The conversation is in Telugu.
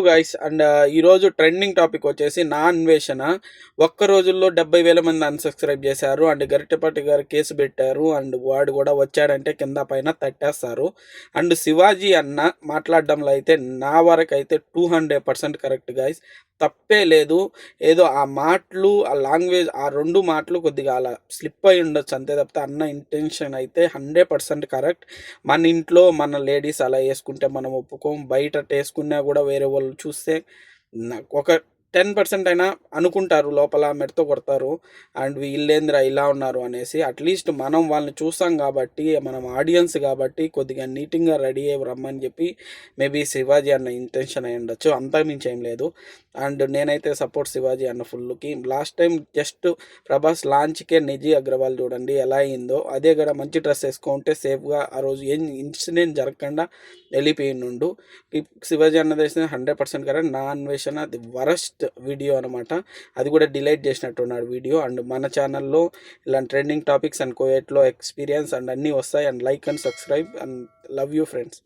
గైస్ అండ్ ఈరోజు ట్రెండింగ్ టాపిక్ వచ్చేసి నా అన్వేషణ. ఒక్క రోజుల్లో 70,000 మంది అన్సబ్స్క్రైబ్ చేశారు అండ్ గరిటెపాటి గారు కేసు పెట్టారు అండ్ వాడు కూడా వచ్చాడంటే కింద పైన తట్టేస్తారు. అండ్ శివాజీ అన్న మాట్లాడడంలో అయితే నా వరకు అయితే 200% కరెక్ట్ గైస్, తప్పే లేదు. ఏదో ఆ మాటలు ఆ లాంగ్వేజ్ ఆ రెండు మాటలు కొద్దిగా అలా స్లిప్ అయి ఉండొచ్చు అంతే తప్పితే అన్న ఇంటెన్షన్ అయితే 100% కరెక్ట్. మన ఇంట్లో మన లేడీస్ అలా వేసుకుంటే మనం ఒప్పుకోం, బయట వేసుకున్నా కూడా వేరే వాళ్ళు చూస్తే ఒక 10% అయినా అనుకుంటారు, లోపల మెడతో కొడతారు అండ్ వీళ్ళేంద్రా ఇలా ఉన్నారు అనేసి. అట్లీస్ట్ మనం వాళ్ళని చూస్తాం కాబట్టి, మనం ఆడియన్స్ కాబట్టి కొద్దిగా నీట్గా రెడీ అయ్యి రమ్మని చెప్పి మేబీ శివాజీ అన్న ఇంటెన్షన్ అయి ఉండొచ్చు, అంతా మించి ఏం లేదు. అండ్ నేనైతే సపోర్ట్ శివాజీ అన్న ఫుల్కి. లాస్ట్ టైం జస్ట్ ప్రభాస్ లాంచ్కే నిజీ అగ్రవాల్ చూడండి ఎలా అయిందో, అదే కూడా మంచి డ్రెస్ వేసుకుంటే సేఫ్గా ఆ రోజు ఏం ఇన్సిడెంట్ జరగకుండా వెళ్ళిపోయి నుండు. శివాజీ అన్నది 100% కరెక్ట్. నా అన్వేషణ ది వరస్ట్ వీడియో అనమాట, అది కూడా డిలీట్ చేసినట్టున్నాడు వీడియో. అండ్ మన ఛానల్లో ఇలాంటి ట్రెండింగ్ టాపిక్స్ అండ్ కోయేట్లో ఎక్స్పీరియన్స్ అండ్ అన్నీ వస్తాయి. And like and subscribe and love you friends.